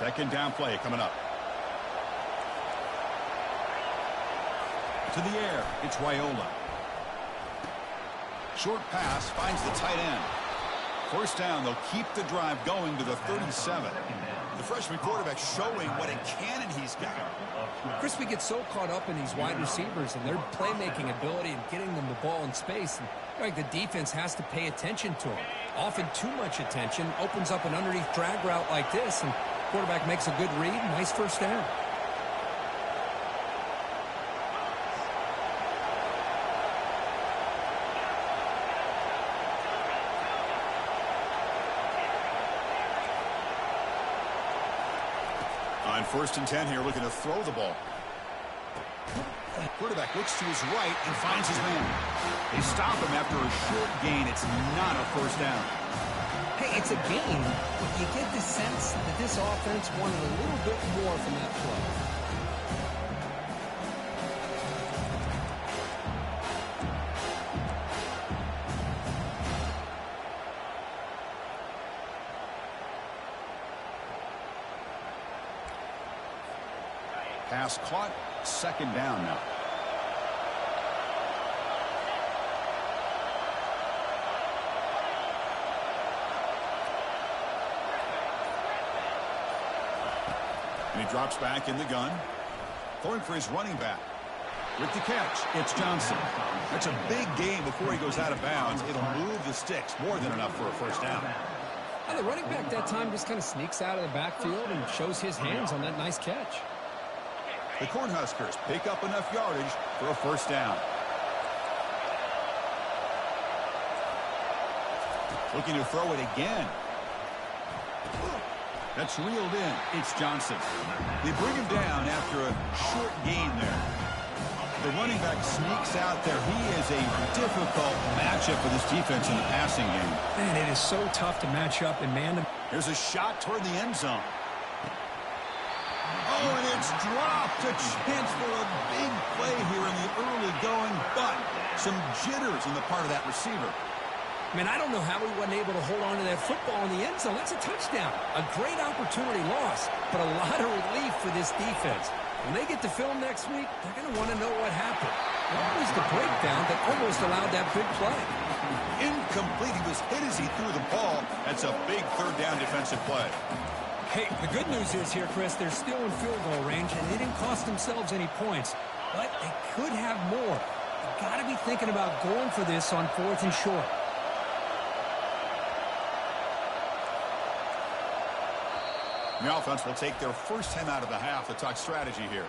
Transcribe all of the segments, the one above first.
Second down play coming up. To the air, it's Raiola. Short pass finds the tight end. First down, they'll keep the drive going to the 37. The freshman quarterback showing what a cannon he's got. Chris, we get so caught up in these wide receivers and their playmaking ability and getting them the ball in space. And like the defense has to pay attention to them. Often too much attention opens up an underneath drag route like this, and quarterback makes a good read. Nice first down. On 1st and 10 here, looking to throw the ball. Quarterback looks to his right and finds his man. They stop him after a short gain. It's not a first down. Hey, it's a gain, but you get the sense that this offense wanted a little bit more from that play. Pass caught. Second down now. And he drops back in the gun. Throwing for his running back. With the catch, it's Johnson. That's a big gain before he goes out of bounds. It'll move the sticks. More than enough for a first down. And the running back that time just kind of sneaks out of the backfield and shows his hands on that nice catch. The Cornhuskers pick up enough yardage for a first down. Looking to throw it again. That's reeled in. It's Johnson. They bring him down after a short gain there. The running back sneaks out there. He is a difficult matchup for this defense in the passing game. Man, it is so tough to match up in man. There's a shot toward the end zone. Oh, and it's dropped. A chance for a big play here in the early going, but some jitters on the part of that receiver. Man, I don't know how he wasn't able to hold on to that football in the end zone. That's a touchdown. A great opportunity lost, but a lot of relief for this defense. When they get to film next week, they're going to want to know what happened. What was the breakdown that almost allowed that big play? Incomplete. He was hit as he threw the ball. That's a big third down defensive play. Hey, the good news is here, Chris, they're still in field goal range, and they didn't cost themselves any points. But they could have more. They've got to be thinking about going for this on 4th and short. The offense will take their first 10 out of the half to talk strategy here.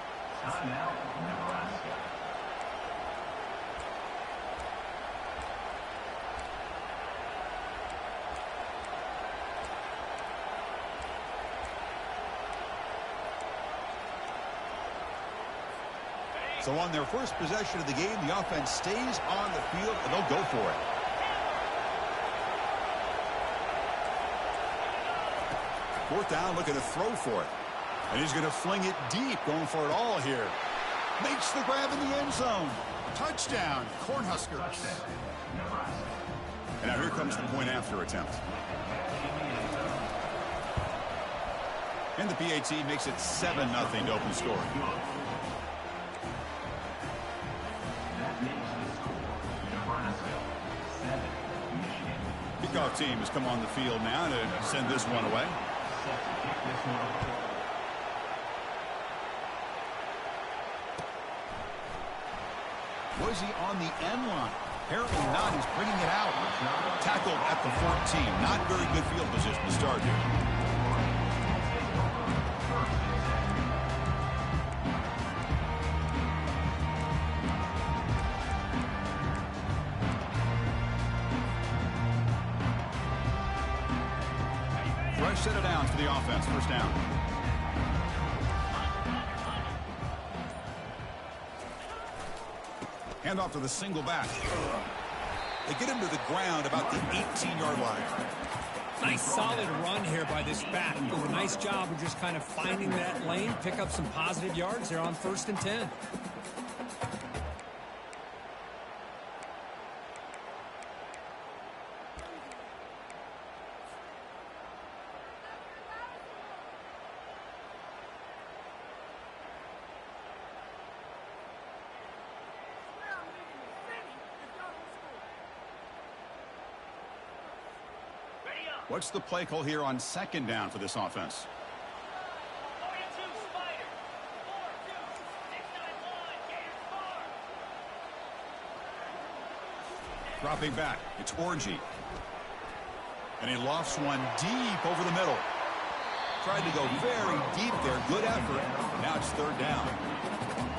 So on their first possession of the game, the offense stays on the field, and they'll go for it. Fourth down, looking to throw for it. And he's going to fling it deep, going for it all here. Makes the grab in the end zone. Touchdown, Cornhuskers. And now here comes the point after attempt. And the PAT makes it 7-0 to open the score. Kickoff team has come on the field now to send this one away. Was he on the end line? Apparently not. He's bringing it out. Tackled at the 14. Not very good field position to start here. Fresh set of downs for the offense. First down. Hand off to the single back. They get him to the ground about the 18-yard line. Nice solid run here by this back. Does a nice job of just kind of finding that lane, pick up some positive yards. They're on 1st and 10. What's the play call here on second down for this offense? Dropping back, it's Orji. And he lofts one deep over the middle. Tried to go very deep there. Good effort. Now it's third down.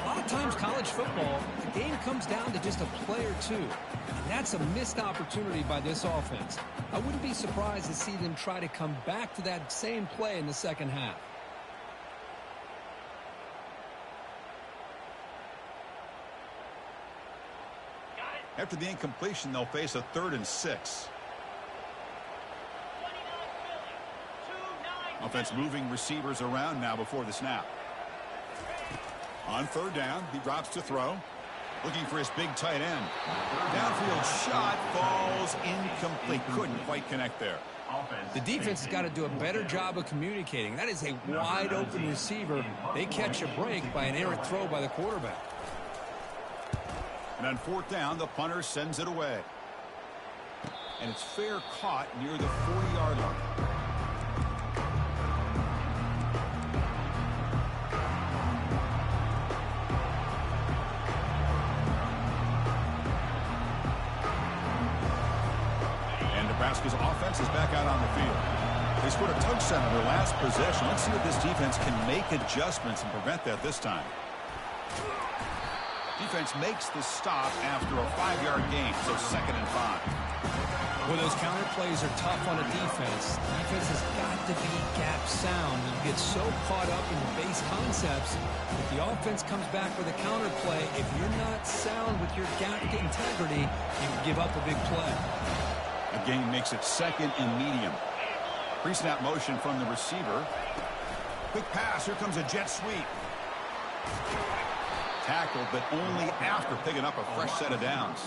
A lot of times college football, the game comes down to just a play or two. And that's a missed opportunity by this offense. I wouldn't be surprised to see them try to come back to that same play in the second half. After the incompletion, they'll face a 3rd and 6. Offense moving receivers around now before the snap. On third down, he drops to throw. Looking for his big tight end. Downfield shot falls incomplete. Couldn't quite connect there. The defense has got to do a better job of communicating. That is a wide open receiver. They catch a break by an errant throw by the quarterback. And on fourth down, the punter sends it away. And it's fair caught near the 40-yard line. And Nebraska's offense is back out on the field. They scored a touchdown on their last possession. Let's see if this defense can make adjustments and prevent that this time. Defense makes the stop after a 5-yard gain, so 2nd and 5. Well, those counter plays are tough on a defense. Defense has got to be gap sound. You get so caught up in the base concepts. If the offense comes back with a counter play, if you're not sound with your gap integrity, you can give up a big play. A gain makes it 2nd and medium. Pre-snap motion from the receiver. Quick pass. Here comes a jet sweep. Tackled, but only after picking up a fresh set of downs.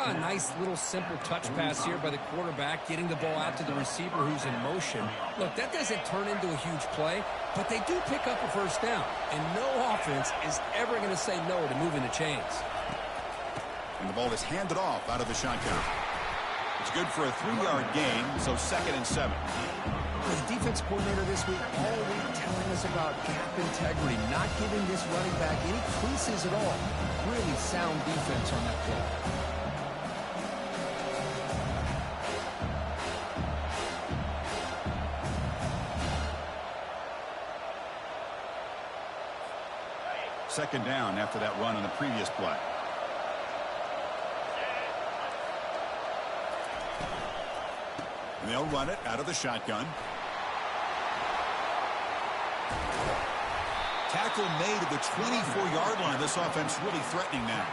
A nice little simple touch pass here by the quarterback, getting the ball out to the receiver who's in motion. Look, that doesn't turn into a huge play, but they do pick up a first down, and no offense is ever going to say no to moving the chains. And the ball is handed off out of the shotgun. It's good for a 3-yard gain, so 2nd and 7. The defense coordinator this week all week telling us about gap integrity, not giving this running back any creases at all. Really sound defense on that play. Second down after that run on the previous play. And they'll run it out of the shotgun. Tackle made at the 24-yard line. This offense really threatening now.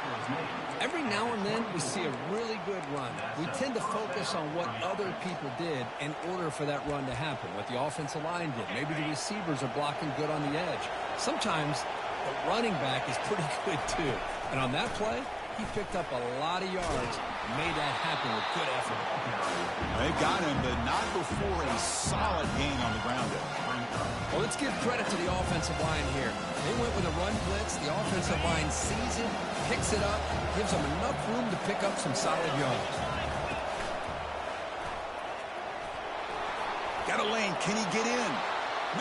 Every now and then we see a really good run. We tend to focus on what other people did in order for that run to happen, what the offensive line did. Maybe the receivers are blocking good on the edge. Sometimes the running back is pretty good too. And on that play, he picked up a lot of yards and made that happen with good effort. They've got him, but not before a solid gain on the ground there. Well, let's give credit to the offensive line here. They went with a run blitz. The offensive line sees it, picks it up, gives them enough room to pick up some solid yards. Got a lane. Can he get in?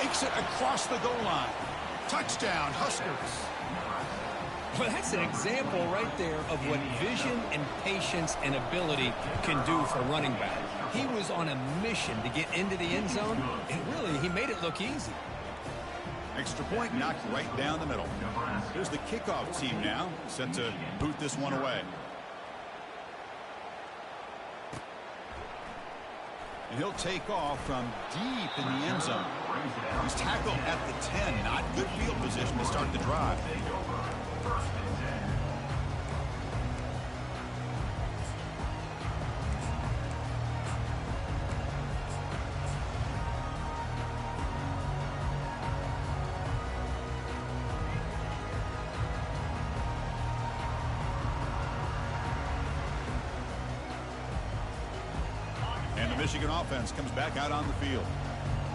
Makes it across the goal line. Touchdown, Huskers. Well, that's an example right there of what vision and patience and ability can do for running back. He was on a mission to get into the end zone, and really, he made it look easy. Extra point knocked right down the middle. Here's the kickoff team now, set to boot this one away. And he'll take off from deep in the end zone. He's tackled at the 10. Not good field position to start the drive. And the Michigan offense comes back out on the field.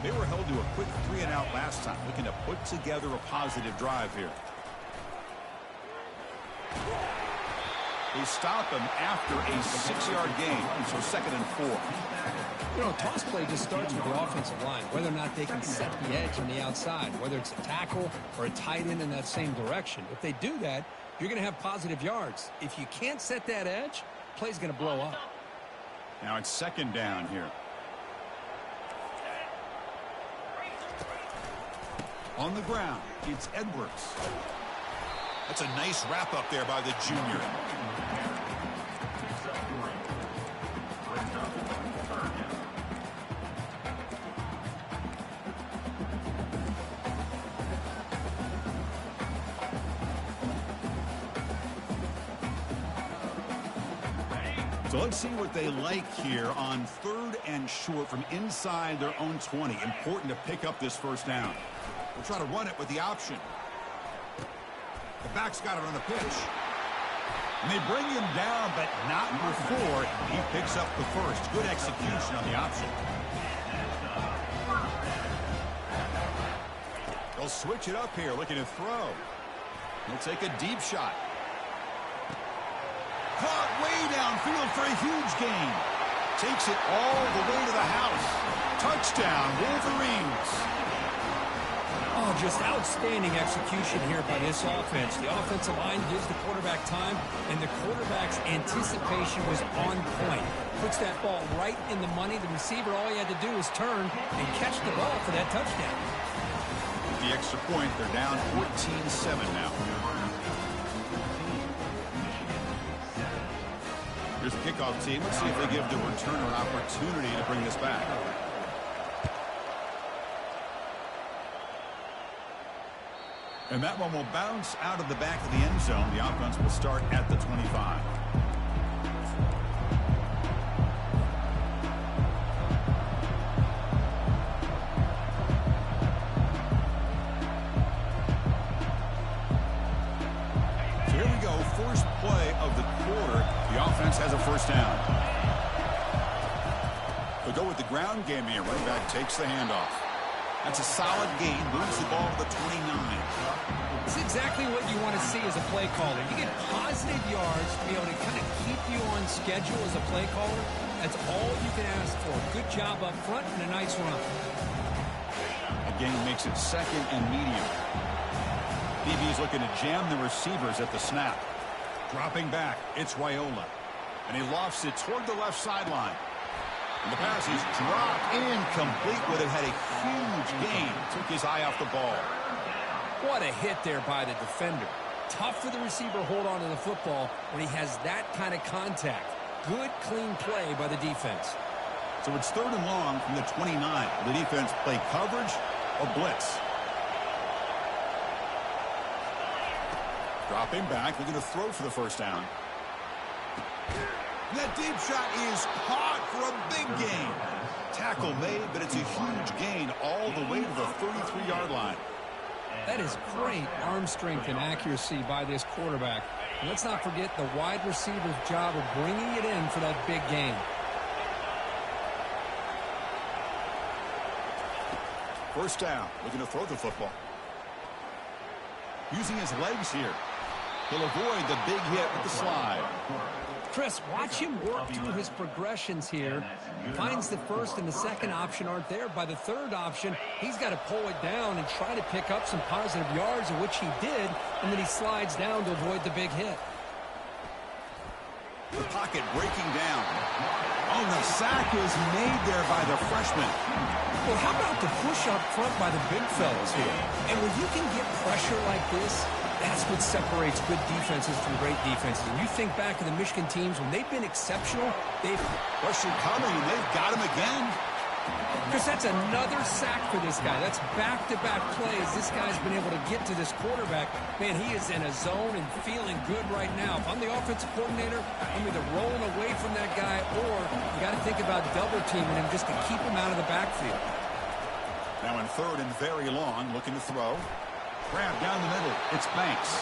They were held to a quick 3-and-out last time, looking to put together a positive drive here. They stop him after a 6-yard gain, so 2nd and 4. You know, toss play just starts with the offensive line, whether or not they can set the edge on the outside, whether it's a tackle or a tight end in that same direction. If they do that, you're going to have positive yards. If you can't set that edge, play's going to blow up. Now it's 2nd down here. On the ground, it's Edwards. That's a nice wrap up there by the junior. So let's see what they like here on 3rd and short from inside their own 20. Important to pick up this 1st down. We'll try to run it with the option. The back's got it on the pitch. And they bring him down, but not before he picks up the 1st. Good execution on the option. They'll switch it up here, looking to throw. He'll take a deep shot. Caught way downfield for a huge gain. Takes it all the way to the house. Touchdown, Wolverines. Oh, just outstanding execution here by this offense. The offensive line gives the quarterback time, and the quarterback's anticipation was on point. Puts that ball right in the money. The receiver, all he had to do was turn and catch the ball for that touchdown. With the extra point, they're down 14-7 now. Here's the kickoff team. Let's see if they give the returner an opportunity to bring this back. And that one will bounce out of the back of the end zone. The offense will start at the 25. So here we go. First play of the quarter. The offense has a 1st down. They'll go with the ground game here. Running back takes the handoff. That's a solid gain. Moves the ball to the 29. It's exactly what you want to see as a play caller. You get positive yards to be able to kind of keep you on schedule as a play caller. That's all you can ask for. Good job up front and a nice run. Again, makes it 2nd and medium. DB's looking to jam the receivers at the snap. Dropping back, it's Raiola. And he lofts it toward the left sideline. And the pass is dropped incomplete. Would have had a huge gain. Took his eye off the ball. What a hit there by the defender. Tough for the receiver to hold on to the football when he has that kind of contact. Good, clean play by the defense. So it's 3rd and long from the 29. Will the defense play coverage or blitz? Dropping back. Looking to throw for the 1st down. That deep shot is caught for a big gain. Tackle made, but it's a huge gain all the way to the 33-yard line. That is great arm strength and accuracy by this quarterback. And let's not forget the wide receiver's job of bringing it in for that big gain. First down, looking to throw the football. Using his legs here. He'll avoid the big hit with the slide. Chris, watch him work through his progressions here. Finds the 1st and the 2nd option aren't there. By the 3rd option, he's got to pull it down and try to pick up some positive yards, of which he did, and then he slides down to avoid the big hit. The pocket breaking down. Oh, the sack is made there by the freshman. Well, how about the push up front by the big fellas here? And when you can get pressure like this, that's what separates good defenses from great defenses. And you think back to the Michigan teams, when they've been exceptional, they've... Pressure coming, and they've got him again. Because that's another sack for this guy. That's back-to-back plays. This guy's been able to get to this quarterback. Man, he is in a zone and feeling good right now. If I'm the offensive coordinator, I'm either rolling away from that guy, or you got to think about double-teaming him just to keep him out of the backfield. Now in 3rd and very long, looking to throw. Grab down the middle. It's Banks.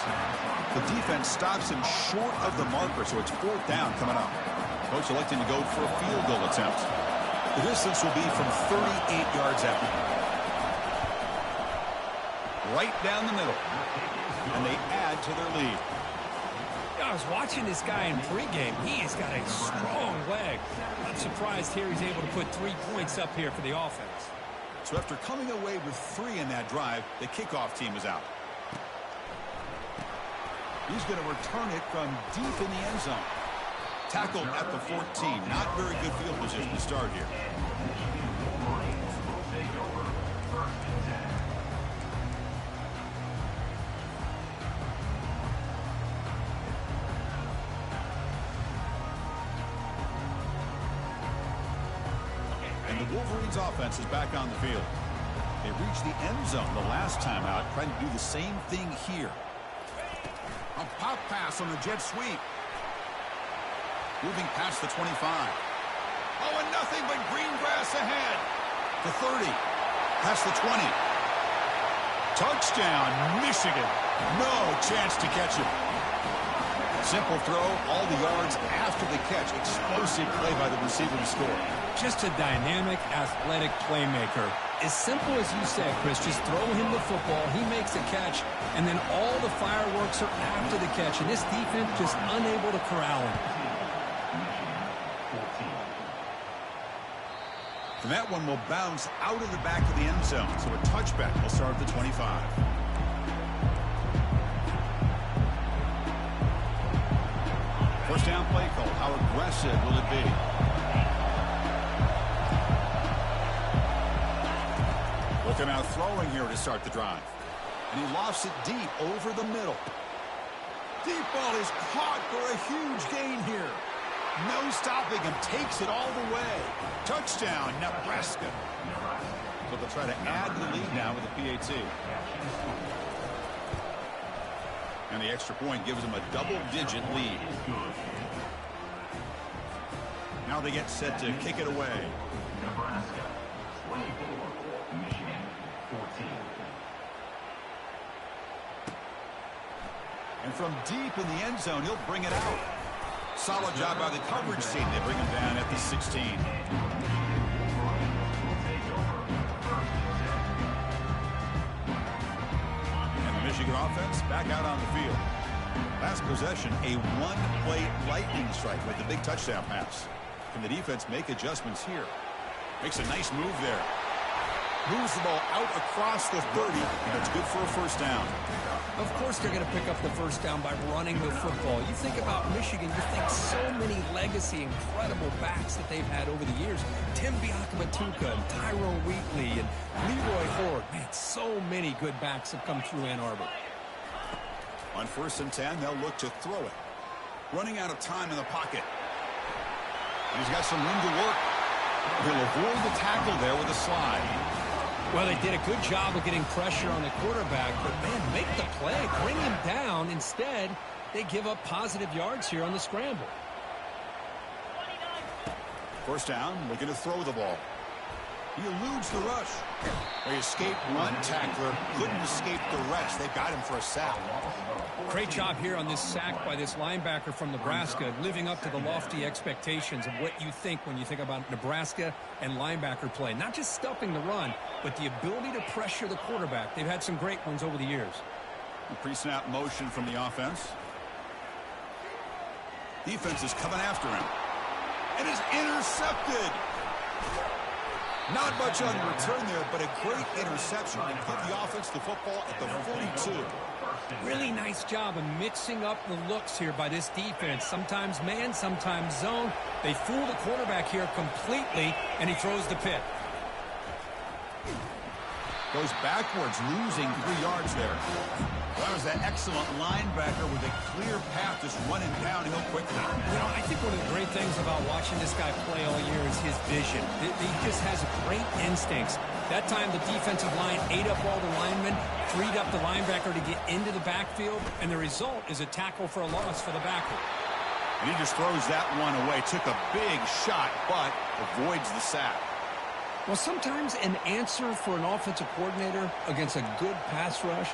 The defense stops him short of the marker, so it's 4th down coming up. Coach electing to go for a field goal attempt. The distance will be from 38 yards out. Right down the middle. And they add to their lead. I was watching this guy in pregame. He has got a strong leg. I'm surprised here he's able to put 3 points up here for the offense. So after coming away with 3 in that drive, the kickoff team is out. He's going to return it from deep in the end zone. Tackled at the 14. Not very good field position to start here. And the Wolverines offense is back on the field. They reached the end zone the last time out, trying to do the same thing here. A pop pass on the jet sweep. Moving past the 25. Oh, and nothing but green grass ahead. The 30. Past the 20. Touchdown, Michigan. No chance to catch him. Simple throw, all the yards after the catch. Explosive play by the receiver to score. Just a dynamic, athletic playmaker. As simple as you said, Chris, just throw him the football, he makes a catch, and then all the fireworks are after the catch, and this defense just unable to corral him. And that one will bounce out of the back of the end zone, so a touchback will start at the 25. First down play call. How aggressive will it be? Looking out throwing here to start the drive. And he lofts it deep over the middle. Deep ball is caught for a huge gain here. No stopping him. Takes it all the way. Touchdown, Nebraska. So they'll try to add the lead now with the PAT. And the extra point gives them a double-digit lead. Now they get set to kick it away. Nebraska 24, Michigan 14. And from deep in the end zone, he'll bring it out. Solid job by the coverage team. They bring him down at the 16. And the Michigan offense back out on the field. Last possession, a one-play lightning strike with the big touchdown pass. Can the defense make adjustments here? Makes a nice move there. Moves the ball out across the 30, and it's good for a first down. Of course they're going to pick up the first down by running the football. You think about Michigan, you think so many legacy, incredible backs that they've had over the years. Tim Biakabatuka and Tyrone Wheatley and Leroy Horde. Man, so many good backs have come through Ann Arbor. On 1st and 10, they'll look to throw it. Running out of time in the pocket. He's got some room to work. He'll avoid the tackle there with a slide. Well, they did a good job of getting pressure on the quarterback, but, man, make the play. Bring him down. Instead, they give up positive yards here on the scramble. First down, looking to throw the ball. He eludes the rush. They escaped one tackler, couldn't escape the rest. They got him for a sack. Great job here on this sack by this linebacker from Nebraska, living up to the lofty expectations of what you think when you think about Nebraska and linebacker play. Not just stuffing the run, but the ability to pressure the quarterback. They've had some great ones over the years. Pre-snap motion from the offense. Defense is coming after him. It is intercepted. Not much on the return there, but a great interception to give the offense the football at the 42. Really nice job of mixing up the looks here by this defense. Sometimes man, sometimes zone. They fool the quarterback here completely, and he throws the pick. Goes backwards, losing 3 yards there. That was that excellent linebacker with a clear path just running downhill quickly. You know, I think one of the great things about watching this guy play all year is his vision. He just has great instincts. That time the defensive line ate up all the linemen, freed up the linebacker to get into the backfield, and the result is a tackle for a loss for the backer. And he just throws that one away. Took a big shot, but avoids the sack. Well, sometimes an answer for an offensive coordinator against a good pass rush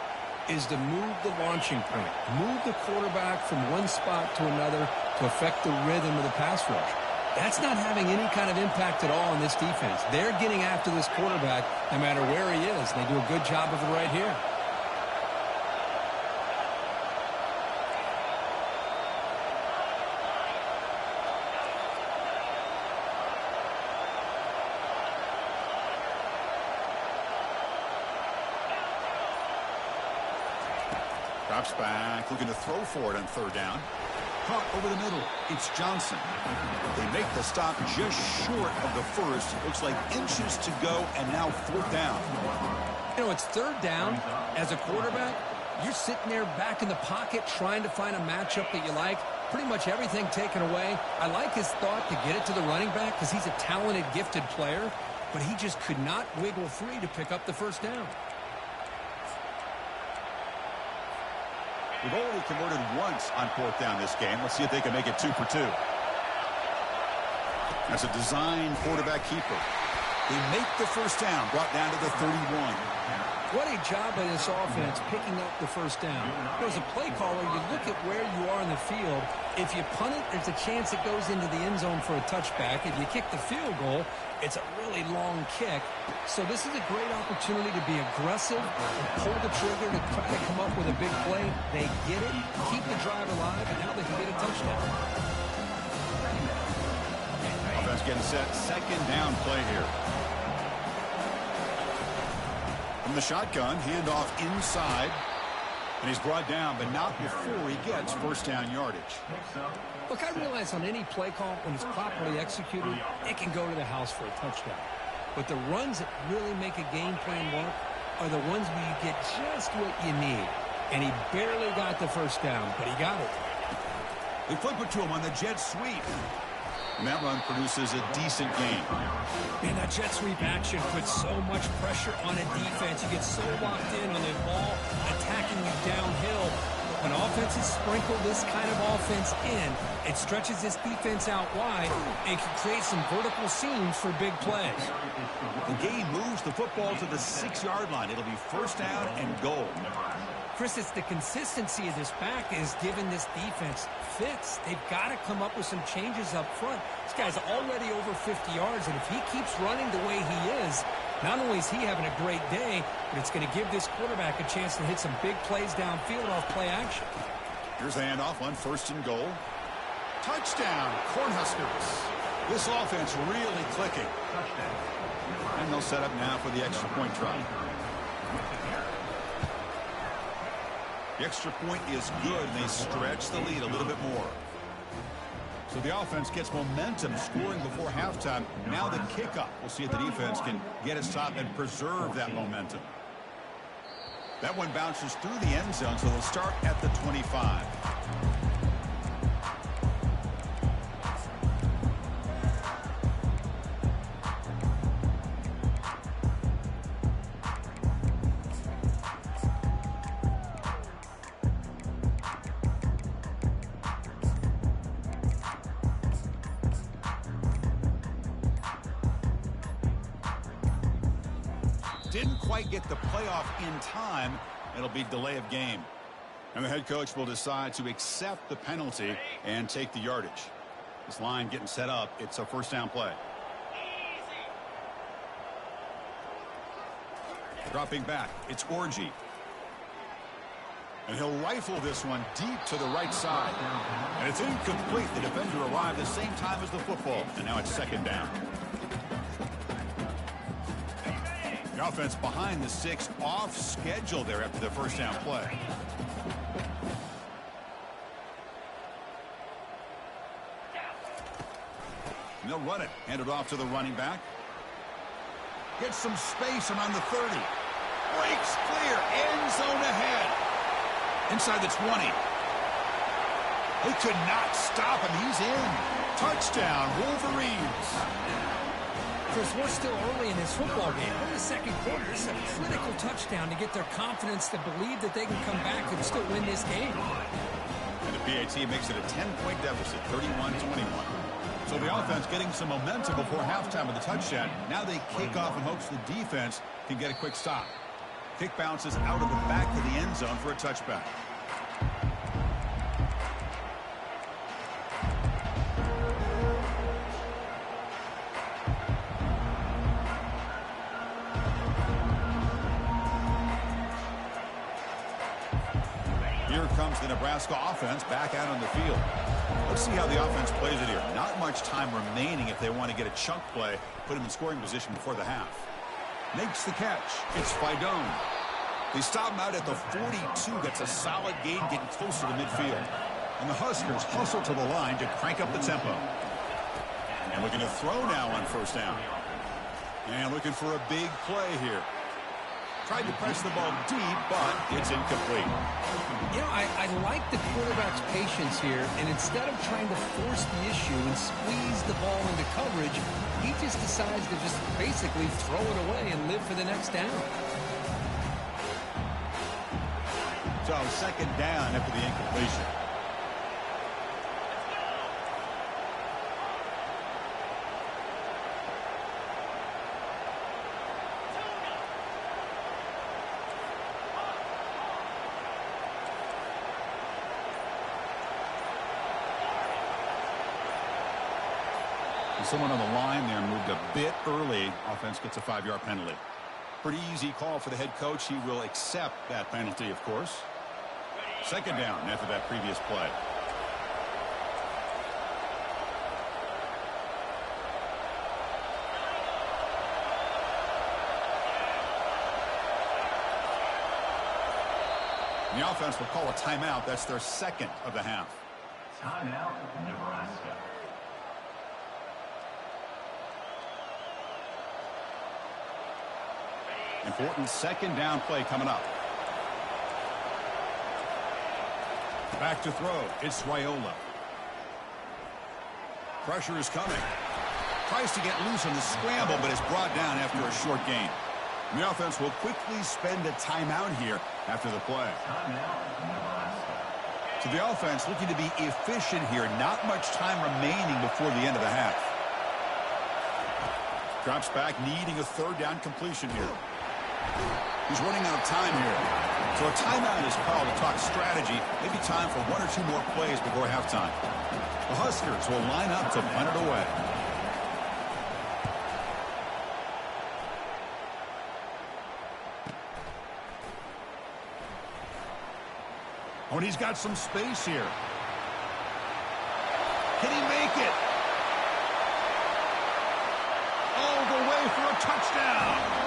is to move the launching point, move the quarterback from one spot to another to affect the rhythm of the pass rush. That's not having any kind of impact at all on this defense. They're getting after this quarterback no matter where he is. They do a good job of it right here. Drops back, looking to throw for it on third down. Caught over the middle. It's Johnson. They make the stop just short of the first. Looks like inches to go, and now fourth down. You know, it's third down. As a quarterback, you're sitting there back in the pocket trying to find a matchup that you like. Pretty much everything taken away. I like his thought to get it to the running back because he's a talented, gifted player, but he just could not wiggle free to pick up the first down. They've only converted once on fourth down this game. Let's see if they can make it 2 for 2. That's a design quarterback keeper. They make the first down, brought down to the 31. What a job by this offense picking up the first down. As a play caller, you look at where you are in the field. If you punt it, there's a chance it goes into the end zone for a touchback. If you kick the field goal, it's a really long kick. So this is a great opportunity to be aggressive and pull the trigger to try to come up with a big play. They get it, keep the drive alive, and now they can get a touchdown. Offense getting set. Second down play here. From the shotgun, handoff inside. And he's brought down, but not before he gets first down yardage. Look, I realize on any play call, when it's properly executed, it can go to the house for a touchdown. But the runs that really make a game plan work are the ones where you get just what you need. And he barely got the first down, but he got it. They flip it to him on the jet sweep. And that run produces a decent gain. Man, that jet sweep action puts so much pressure on a defense. You get so locked in on the ball attacking you downhill. When offenses sprinkle this kind of offense in, it stretches this defense out wide and can create some vertical seams for big plays. The game moves the football to the 6-yard line. It'll be first down and goal. Chris, it's the consistency of this back is giving this defense fits. They've got to come up with some changes up front. This guy's already over 50 yards, and if he keeps running the way he is, not only is he having a great day, but it's going to give this quarterback a chance to hit some big plays downfield off play action. Here's the handoff on first and goal. Touchdown, Cornhuskers. This offense really clicking. And they'll set up now for the extra point try. The extra point is good, and they stretch the lead a little bit more. So the offense gets momentum, scoring before halftime. Now the kickoff. We'll see if the defense can get a stop and preserve that momentum. That one bounces through the end zone, so they'll start at the 25. Didn't quite get the playoff in time. It'll be delay of game. And the head coach will decide to accept the penalty and take the yardage. This line getting set up. It's a first down play. Dropping back. It's Orji. And he'll rifle this one deep to the right side. And it's incomplete. The defender arrived the same time as the football. And now it's second down. The offense behind the 6, off schedule there after the first down play. And they'll run it. Hand it off to the running back. Gets some space around the 30. Breaks clear. End zone ahead. Inside the 20. They could not stop him. He's in. Touchdown, Wolverines. Chris, we're still early in this football game. We're in the second quarter. This is a critical touchdown to get their confidence to believe that they can come back and still win this game. And the PAT makes it a 10-point deficit, 31-21. So the offense getting some momentum before halftime with the touchdown. Now they kick off in hopes the defense can get a quick stop. Kick bounces out of the back of the end zone for a touchback. Here comes the Nebraska offense back out on the field. Let's see how the offense plays it here. Not much time remaining if they want to get a chunk play, put him in scoring position before the half. Makes the catch. It's Fidone. They stop him out at the 42. That's a solid gain, getting closer to midfield. And the Huskers hustle to the line to crank up the tempo. And looking to throw now on first down. And looking for a big play here. Tried to press the ball deep, but it's incomplete. You know, I like the quarterback's patience here, and instead of trying to force the issue and squeeze the ball into coverage, he just decides to just basically throw it away and live for the next down. So second down after the incompletion. Someone on the line there moved a bit early. Offense gets a 5-yard penalty. Pretty easy call for the head coach. He will accept that penalty, of course. Second down after that previous play. The offense will call a timeout. That's their second of the half. Timeout, Nebraska. Important second down play coming up. Back to throw. It's Raiola. Pressure is coming. Tries to get loose on the scramble, but is brought down after a short gain. The offense will quickly spend a timeout here after the play. So the offense looking to be efficient here. Not much time remaining before the end of the half. Drops back, needing a third down completion here. He's running out of time here. So a timeout is called to talk strategy. Maybe time for one or two more plays before halftime. The Huskers will line up to punt it away. Oh, and he's got some space here. Can he make it? All the way for a touchdown.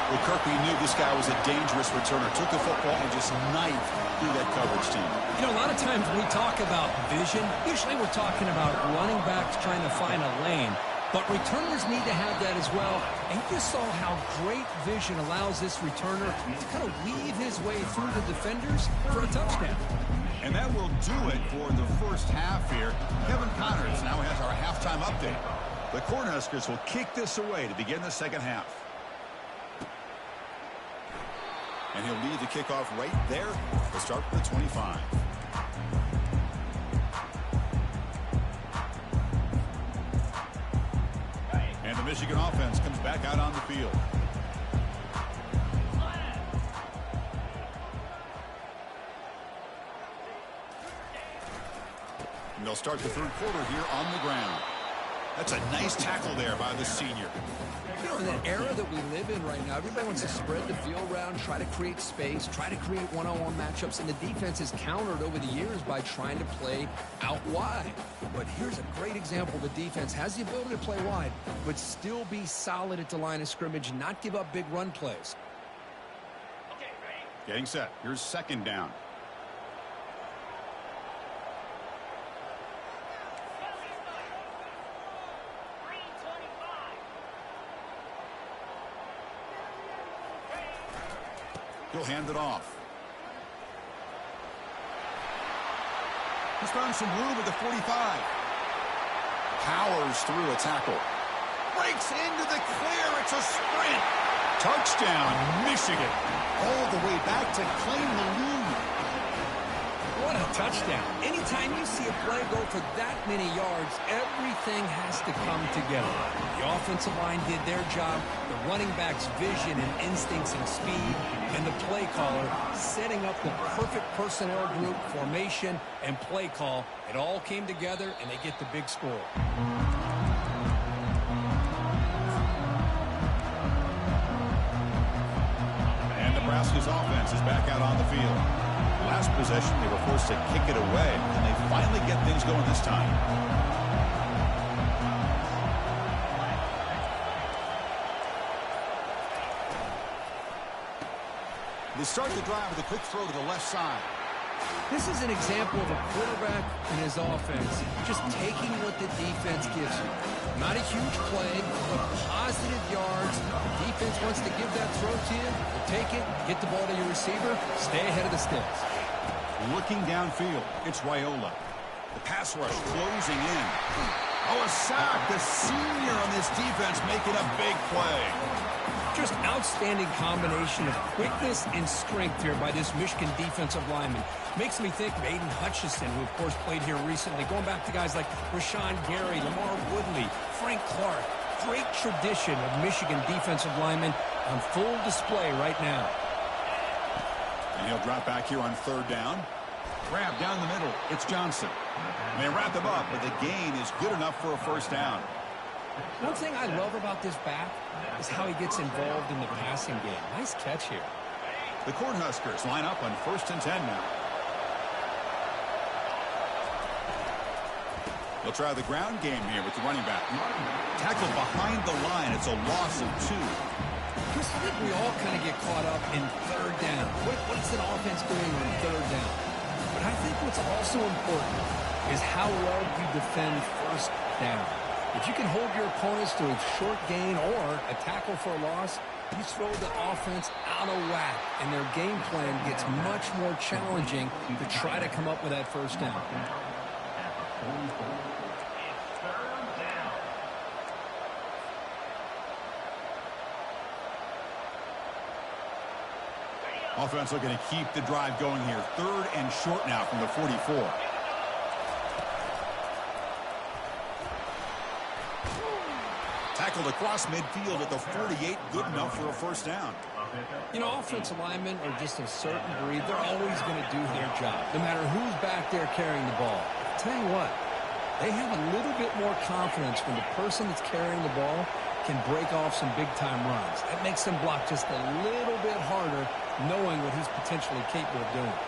Well, Kirk, we knew this guy was a dangerous returner. Took the football and just knifed through that coverage team. You know, a lot of times when we talk about vision, usually we're talking about running backs trying to find a lane. But returners need to have that as well. And you saw how great vision allows this returner to kind of weave his way through the defenders for a touchdown. And that will do it for the first half here. Kevin Connors now has our halftime update. The Cornhuskers will kick this away to begin the second half. And he'll lead the kickoff right there to start the 25. And the Michigan offense comes back out on the field. And they'll start the third quarter here on the ground. That's a nice tackle there by the senior. You know, in that era that we live in right now, everybody wants to spread the field around, try to create space, try to create one-on-one matchups, and the defense is countered over the years by trying to play out wide. But here's a great example. The defense has the ability to play wide, but still be solid at the line of scrimmage, not give up big run plays. Getting set. Here's second down. He'll hand it off. He's found some room at the 45. Powers through a tackle. Breaks into the clear. It's a sprint. Touchdown, Michigan. All the way back to claim the lead. What a touchdown. Anytime you see a play go for that many yards, everything has to come together. The offensive line did their job, the running back's vision and instincts and speed, and the play caller setting up the perfect personnel group, formation, and play call. It all came together, and they get the big score. And Nebraska's offense is back out on the field. Last possession, they were forced to kick it away, and they finally get things going this time. They start the drive with a quick throw to the left side. This is an example of a quarterback and his offense just taking what the defense gives you. Not a huge play, but positive yards. The defense wants to give that throw to you. You take it, get the ball to your receiver, stay ahead of the sticks. Looking downfield, it's Raiola. The pass rush closing in. Oh, a sack. The senior on this defense making a big play. Just outstanding combination of quickness and strength here by this Michigan defensive lineman. Makes me think of Aiden Hutchinson, who, of course, played here recently. Going back to guys like Rashawn Gary, Lamar Woodley, Frank Clark. Great tradition of Michigan defensive linemen on full display right now. And he'll drop back here on third down. Grab down the middle. It's Johnson. And they wrap him up, but the gain is good enough for a first down. One thing I love about this back is how he gets involved in the passing game. Nice catch here. The Cornhuskers line up on 1st and 10 now. They'll try the ground game here with the running back. Tackled behind the line. It's a loss of 2. Chris, I think we all kind of get caught up in third down. What is an offense doing on third down? But I think what's also important is how well you defend first down. If you can hold your opponents to a short gain or a tackle for a loss, you throw the offense out of whack, and their game plan gets much more challenging to try to come up with that first down. Offense looking to keep the drive going here. 3rd and short now from the 44. Tackled across midfield at the 48. Good enough for a first down. You know, offensive linemen are just a certain breed. They're always going to do their job, no matter who's back there carrying the ball. I'll tell you what, they have a little bit more confidence when the person that's carrying the ball can break off some big-time runs. That makes them block just a little bit harder, knowing what he's potentially capable of doing.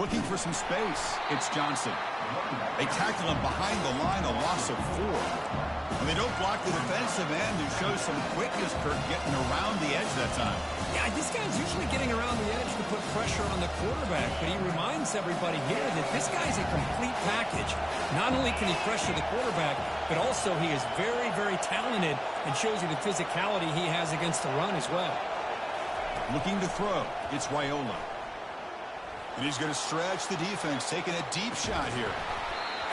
Looking for some space. It's Johnson. They tackle him behind the line, a loss of 4. And they don't block the defensive end, who shows some quickness, Kirk, getting around the edge that time. Yeah, this guy's usually getting around the edge to put pressure on the quarterback, but he reminds everybody here that this guy's a complete package. Not only can he pressure the quarterback, but also he is very, very talented and shows you the physicality he has against the run as well. Looking to throw. It's Raiola. And he's going to stretch the defense, taking a deep shot here.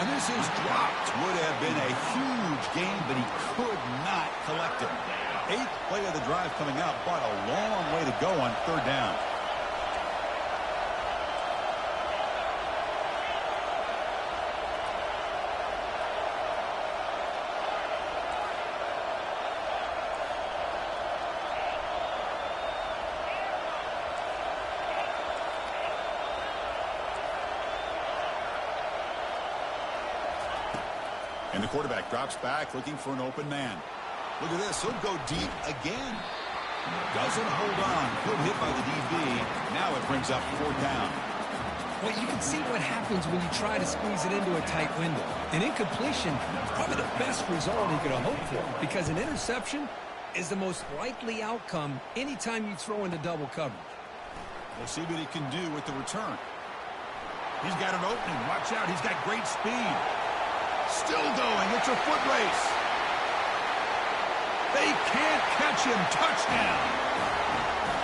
And this is dropped. Would have been a huge gain, but he could not collect it. 8th play of the drive coming up, but a long way to go on 3rd down. And the quarterback drops back, looking for an open man. Look at this. He'll go deep again. Doesn't hold on. Good hit by the DB. Now it brings up 4th down. Well, you can see what happens when you try to squeeze it into a tight window. An incompletion is probably the best result he could have hoped for, because an interception is the most likely outcome anytime you throw into double coverage. We'll see what he can do with the return. He's got an opening. Watch out. He's got great speed. Still going. It's a foot race. They can't catch him. Touchdown.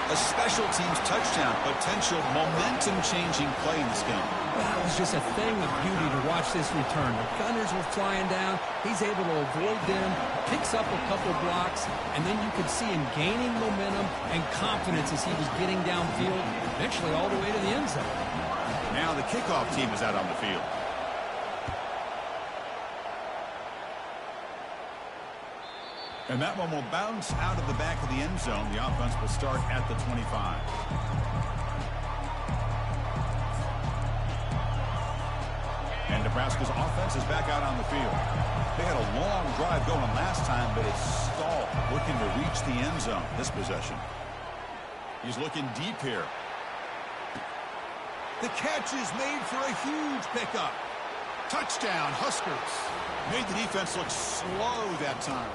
A special teams touchdown. Potential momentum-changing play in this game. Well, that was just a thing of beauty to watch this return. The Gunners were flying down. He's able to avoid them, picks up a couple blocks, and then you could see him gaining momentum and confidence as he was getting downfield, eventually all the way to the end zone. Now the kickoff team is out on the field. And that one will bounce out of the back of the end zone. The offense will start at the 25. And Nebraska's offense is back out on the field. They had a long drive going last time, but it's stalled, looking to reach the end zone this possession. He's looking deep here. The catch is made for a huge pickup. Touchdown, Huskers. Made the defense look slow that time.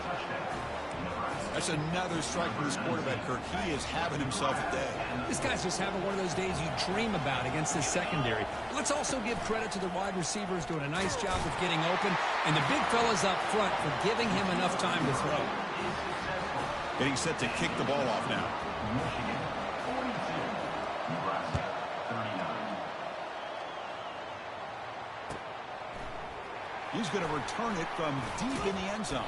That's another strike from this quarterback, Kirk. He is having himself a day. This guy's just having one of those days you dream about against this secondary. Let's also give credit to the wide receivers doing a nice job of getting open, and the big fellas up front for giving him enough time to throw. Getting set to kick the ball off now. Michigan 42, Nebraska 39. He's going to return it from deep in the end zone.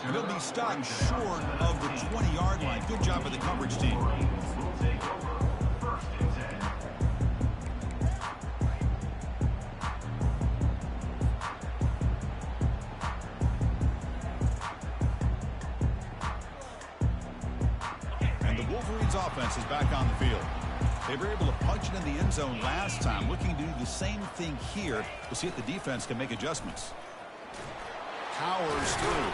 And he'll be stopped short of the 20-yard line. Good job by the coverage team. Will take over 1st and 10. And the Wolverines offense is back on the field. They were able to punch it in the end zone last time. Looking to do the same thing here. We'll see if the defense can make adjustments. Powers through.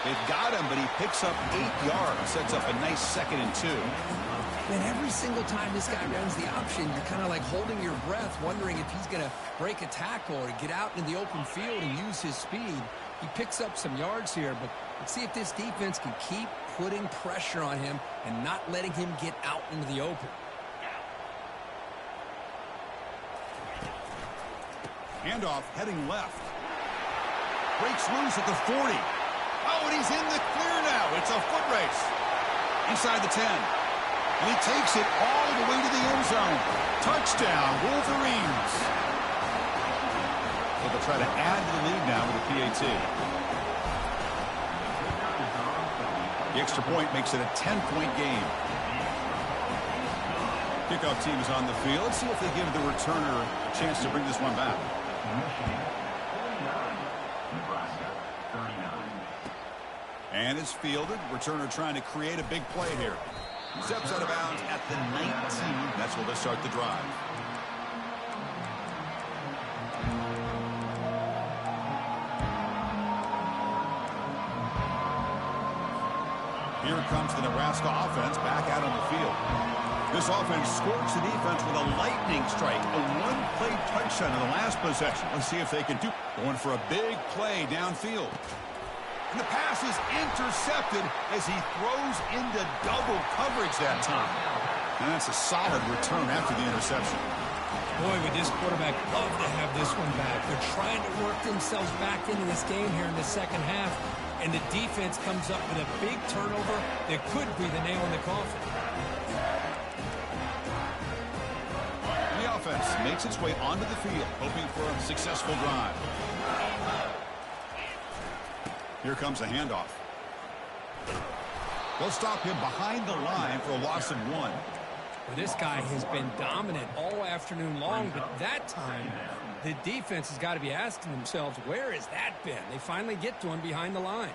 They've got him, but he picks up 8 yards. Sets up a nice 2nd and 2. And every single time this guy runs the option, you're kind of like holding your breath, wondering if he's going to break a tackle or get out into the open field and use his speed. He picks up some yards here, but let's see if this defense can keep putting pressure on him and not letting him get out into the open. Handoff heading left. Breaks loose at the 40. Oh, and he's in the clear now. It's a foot race. Inside the 10. And he takes it all the way to the end zone. Touchdown, Wolverines. So they'll try to add to the lead now with a PAT. The extra point makes it a 10-point game. Kickoff team is on the field. Let's see if they give the returner a chance to bring this one back. Michigan 49, Nebraska 39. And it's fielded. Returner trying to create a big play here. Steps out of bounds at the 19. That's where they'll start the drive. Here comes the Nebraska offense back out on the field. This offense scorched the defense with a lightning strike. A one-play touchdown in the last possession. Let's see if they can do. Going for a big play downfield. And the pass is intercepted as he throws into double coverage that time. And that's a solid return after the interception. Boy, would this quarterback love to have this one back. They're trying to work themselves back into this game here in the second half. And the defense comes up with a big turnover that could be the nail in the coffin. And the offense makes its way onto the field, hoping for a successful drive. Here comes a handoff. They'll stop him behind the line for a loss of 1. Well, this guy has been dominant all afternoon long, but that time, the defense has got to be asking themselves, where has that been? They finally get to him behind the line.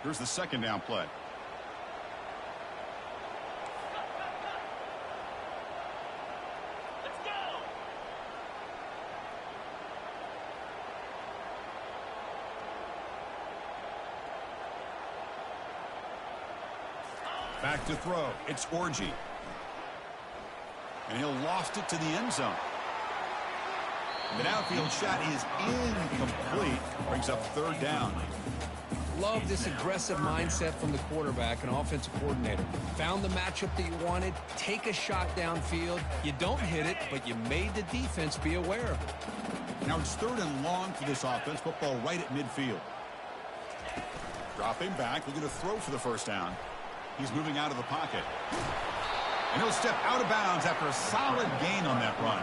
Here's the second down play. Back to throw. It's Orji. And he'll loft it to the end zone. The downfield shot is incomplete. Brings up 3rd down. Love this aggressive mindset from the quarterback and offensive coordinator. Found the matchup that you wanted. Take a shot downfield. You don't hit it, but you made the defense be aware of it. Now it's 3rd and long for this offense. Football right at midfield. Dropping back. Looking to throw for the first down. He's moving out of the pocket. And he'll step out of bounds after a solid gain on that run.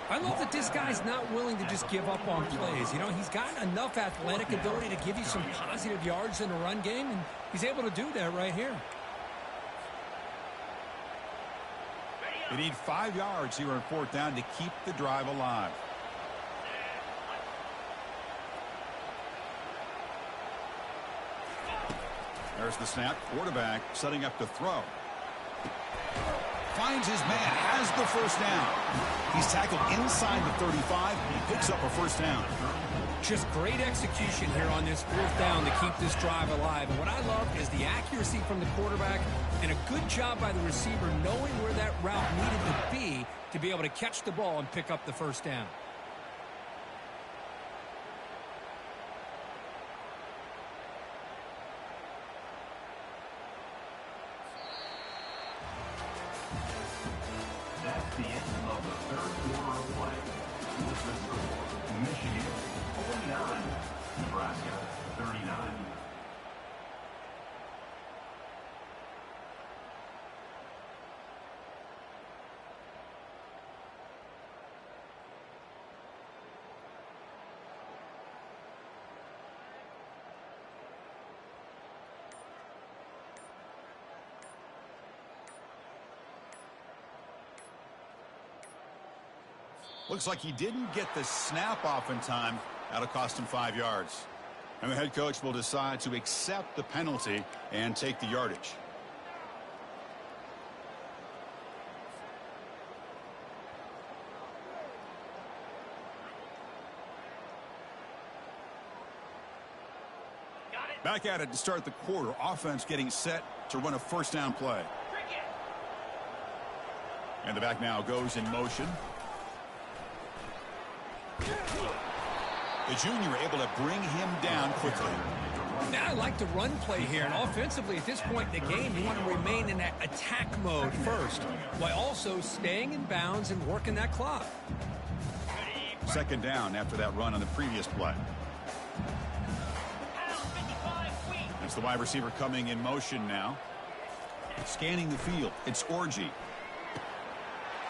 I love that this guy's not willing to just give up on plays. You know, he's got enough athletic ability to give you some positive yards in the run game, and he's able to do that right here. They need 5 yards here on 4th down to keep the drive alive. There's the snap. Quarterback setting up to throw. Finds his man. Has the first down. He's tackled inside the 35. He picks up a first down. Just great execution here on this 4th down to keep this drive alive. And what I love is the accuracy from the quarterback and a good job by the receiver knowing where that route needed to be to to be able to catch the ball and pick up the first down. That's the end of the third quarter of play. With the score, Michigan 49, Nebraska 39. Looks like he didn't get the snap off in time. That'll cost him 5 yards. And the head coach will decide to accept the penalty and take the yardage. Back at it to start the quarter. Offense getting set to run a first down play. And the back now goes in motion. The junior able to bring him down quickly. Now I like the run play here, and offensively at this point in the game, you want to remain in that attack mode first, while also staying in bounds and working that clock. Second down after that run on the previous play. That's the wide receiver coming in motion now. Scanning the field, it's Orji.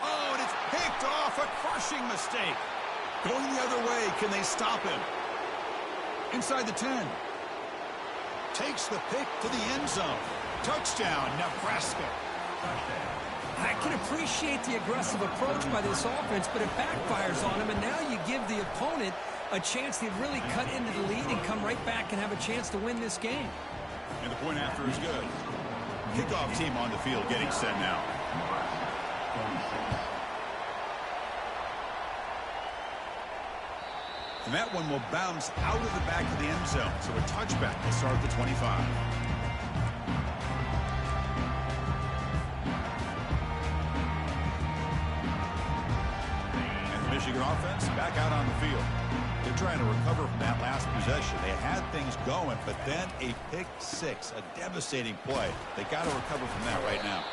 Oh, and it's picked off, a crushing mistake. Going the other way, can they stop him? Inside the 10. Takes the pick to the end zone. Touchdown, Nebraska. I can appreciate the aggressive approach by this offense, but it backfires on him, and now you give the opponent a chance to really cut into the lead and come right back and have a chance to win this game. And the point after is good. Kickoff team on the field getting set now. And that one will bounce out of the back of the end zone. So a touchback will start at the 25. And the Michigan offense back out on the field. They're trying to recover from that last possession. They had things going, but then a pick six, a devastating play. They got to recover from that right now.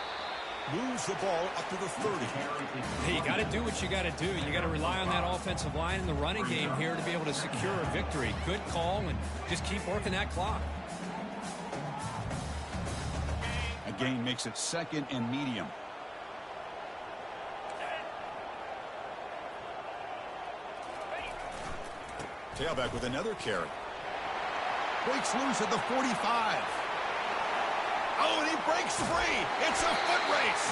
Moves the ball up to the 30. Hey, you got to do what you got to do. You got to rely on that offensive line in the running game here to be able to secure a victory. Good call, and just keep working that clock. A gain makes it second and medium. Tailback with another carry. Breaks loose at the 45. Oh, and he breaks free. It's a foot race.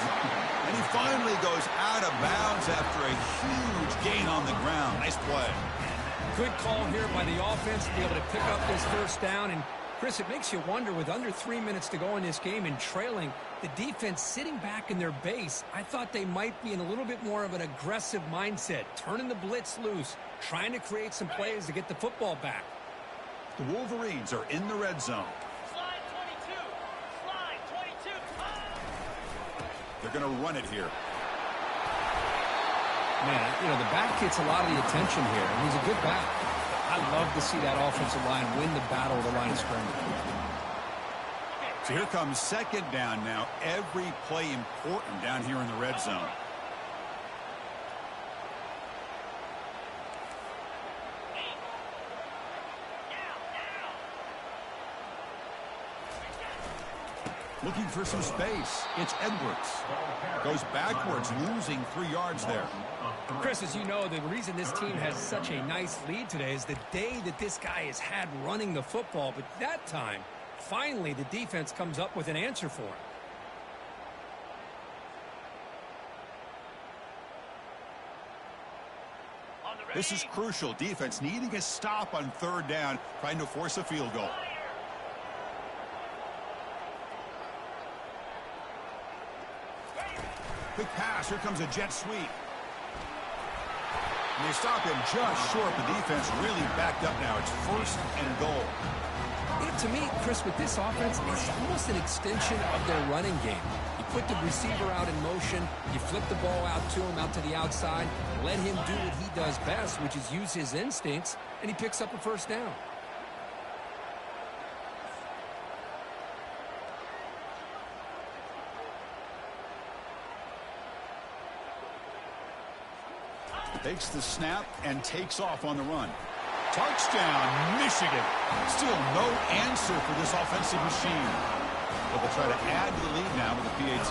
And he finally goes out of bounds after a huge gain on the ground. Nice play. Good call here by the offense to be able to pick up this first down. And, Chris, it makes you wonder, with under 3 minutes to go in this game and trailing, the defense sitting back in their base, I thought they might be in a little bit more of an aggressive mindset, turning the blitz loose, trying to create some plays to get the football back. The Wolverines are in the red zone. They're going to run it here. Man, you know, the back gets a lot of the attention here. And he's a good back. I love to see that offensive line win the battle of the line of scrimmage. So here comes second down now. Every play important down here in the red zone. Looking for some space. It's Edwards. Goes backwards, losing 3 yards there. Chris, as you know, the reason this team has such a nice lead today is the day that this guy has had running the football. But that time, finally, the defense comes up with an answer for him. This is crucial. Defense needing a stop on third down, trying to force a field goal. Quick pass. Here comes a jet sweep. And they stop him just short. The defense really backed up now. It's first and goal. You know, to me, Chris, with this offense, it's almost an extension of their running game. You put the receiver out in motion, you flip the ball out to him, out to the outside, let him do what he does best, which is use his instincts, and he picks up a first down. Takes the snap and takes off on the run. Touchdown, Michigan. Still no answer for this offensive machine. But they'll try to add to the lead now with a PAT.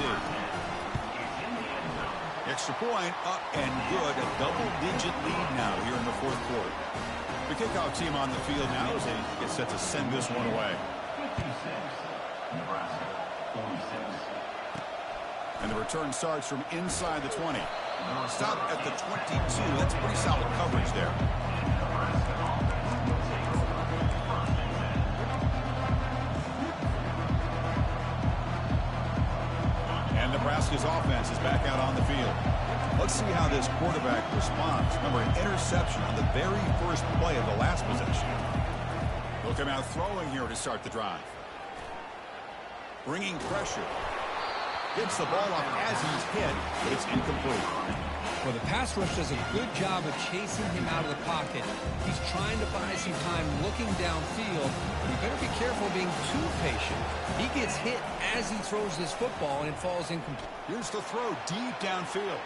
Extra point, up and good. A double-digit lead now here in the fourth quarter. The kickoff team on the field now as they get set to send this one away. 56, Nebraska, 46. And the return starts from inside the 20. Stop at the 22. That's pretty solid coverage there. And Nebraska's offense is back out on the field. Let's see how this quarterback responds. Remember, an interception on the very first play of the last possession. Look him out throwing here to start the drive. Bringing pressure. Gets the ball off as he's hit, but it's incomplete. Well, the pass rush does a good job of chasing him out of the pocket. He's trying to buy some time looking downfield. You better be careful being too patient. He gets hit as he throws this football, and it falls incomplete. Here's the throw deep downfield.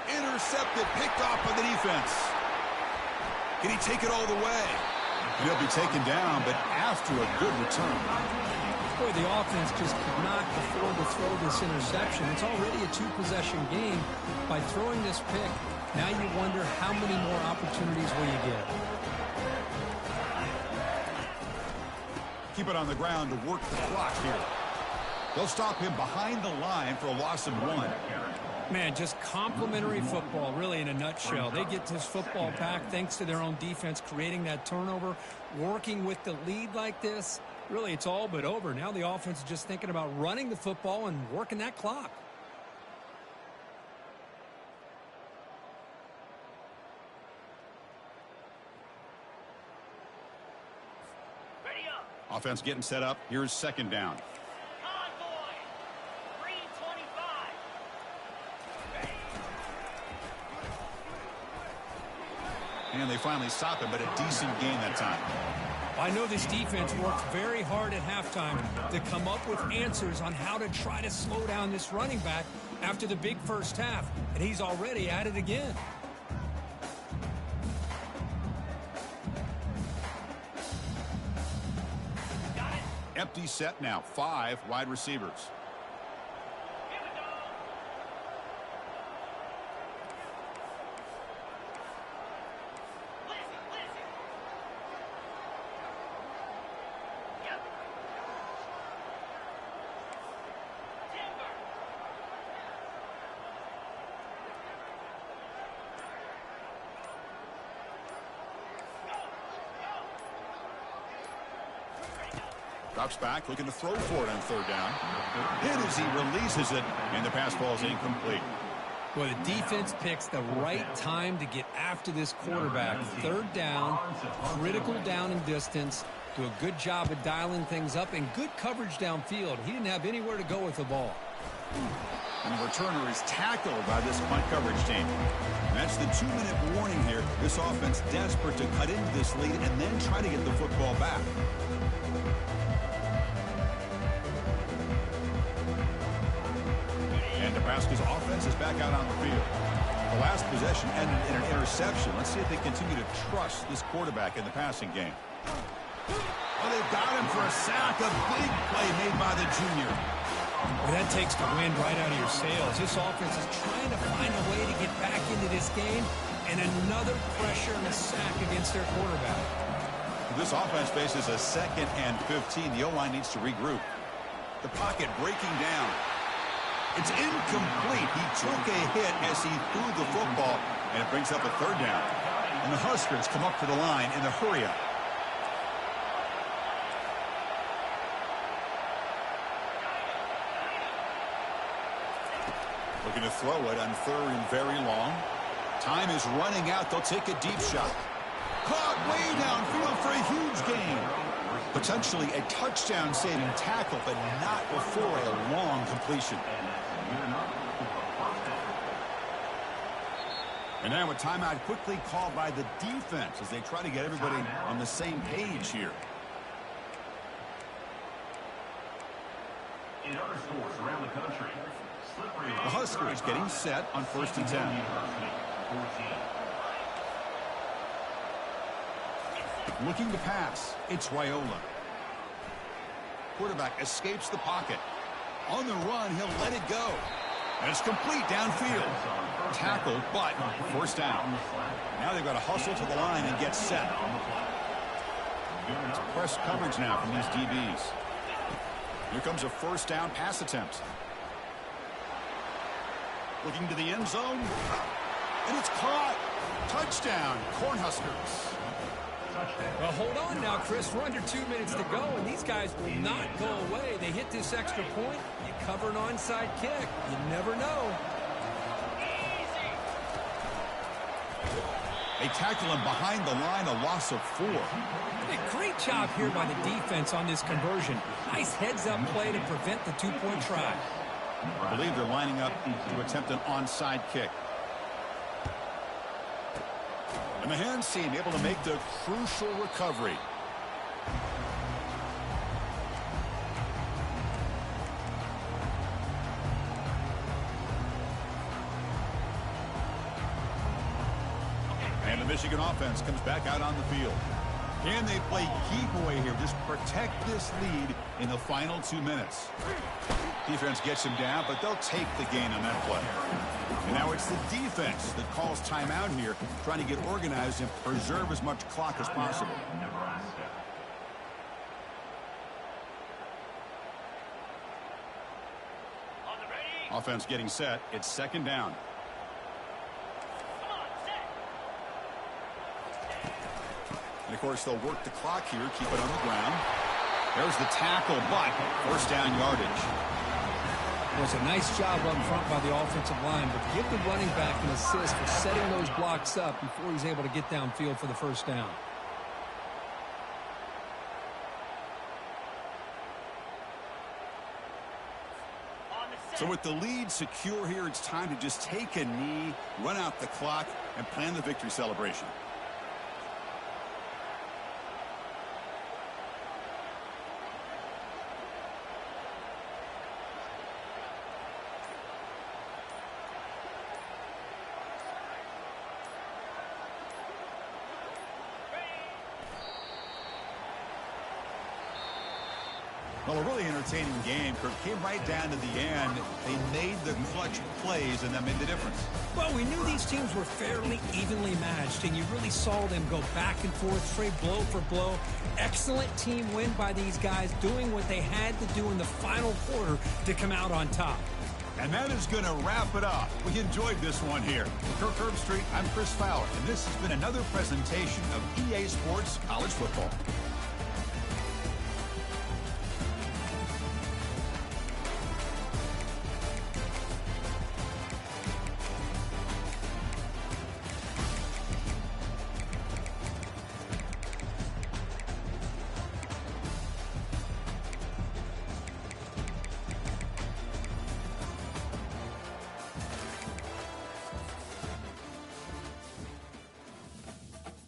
Intercepted, picked off by the defense. Can he take it all the way? He'll be taken down, but after a good return. Boy, the offense just could not afford to throw this interception. It's already a two-possession game. By throwing this pick, now you wonder how many more opportunities will you get. Keep it on the ground to work the clock here. They'll stop him behind the line for a loss of 1. Man, just complimentary football, really, in a nutshell. They get this football back thanks to their own defense, creating that turnover, working with the lead like this. Really, it's all but over. Now the offense is just thinking about running the football and working that clock. Ready up. Offense getting set up. Here's second down. Convoy. 325. And they finally stop him, but a decent gain that time. I know this defense worked very hard at halftime to come up with answers on how to try to slow down this running back after the big first half, and he's already at it again. Empty set now. 5 wide receivers. Drops back, looking to throw for it on third down. Hit as he releases it, and the pass falls incomplete. Well, the defense picks the right time to get after this quarterback. Third down, critical down and distance. Do a good job of dialing things up, and good coverage downfield. He didn't have anywhere to go with the ball. And the returner is tackled by this punt coverage team. And that's the 2-minute warning here. This offense desperate to cut into this lead and then try to get the football back. Nebraska's offense is back out on the field. The last possession ended in an interception. Let's see if they continue to trust this quarterback in the passing game. Well, they've got him for a sack. A big play made by the junior. Well, that takes the wind right out of your sails. This offense is trying to find a way to get back into this game, and another pressure and a sack against their quarterback. This offense faces a 2nd and 15. The O-line needs to regroup. The pocket breaking down. It's incomplete. He took a hit as he threw the football, and it brings up a third down. And the Huskers come up to the line in the hurry-up. Looking to throw it on third and very long. Time is running out. They'll take a deep shot. Caught way downfield for a huge gain. Potentially a touchdown-saving tackle, but not before a long completion. And now a timeout quickly called by the defense as they try to get everybody on the same page here. In other sports around the country, The Huskers getting set on 1st and 10. Looking to pass. It's Raiola. Quarterback escapes the pocket. On the run, he'll let it go. And it's complete downfield. Tackled, but first down. Now they've got to hustle to the line and get set. It's press coverage now from these DBs. Here comes a first down pass attempt. Looking to the end zone. And it's caught. Touchdown, Cornhuskers. Well, hold on now, Chris. We're under 2 minutes to go, and these guys will not go away. They hit this extra point. You cover an onside kick. You never know. They tackle him behind the line, a loss of 4. A great job here by the defense on this conversion. Nice heads-up play to prevent the two-point try. I believe they're lining up to attempt an onside kick. And the hands team able to make the crucial recovery. And the Michigan offense comes back out on the field. Can they play keep away here? Just protect this lead in the final 2 minutes. Defense gets him down, but they'll take the gain on that play. And now it's the defense that calls timeout here, trying to get organized and preserve as much clock as possible. Offense getting set. It's 2nd down. And, of course, they'll work the clock here, keep it on the ground. There's the tackle, but first down yardage. It was a nice job up front by the offensive line, but give the running back an assist for setting those blocks up before he's able to get downfield for the first down. So with the lead secure here, it's time to just take a knee, run out the clock, and plan the victory celebration. Well, a really entertaining game. Kirk came right down to the end. They made the clutch plays, and that made the difference. Well, we knew these teams were fairly evenly matched, and you really saw them go back and forth, trade blow for blow. Excellent team win by these guys, doing what they had to do in the final quarter to come out on top. And that is going to wrap it up. We enjoyed this one here. For Kirk Herbstreit, I'm Chris Fowler, and this has been another presentation of EA Sports College Football.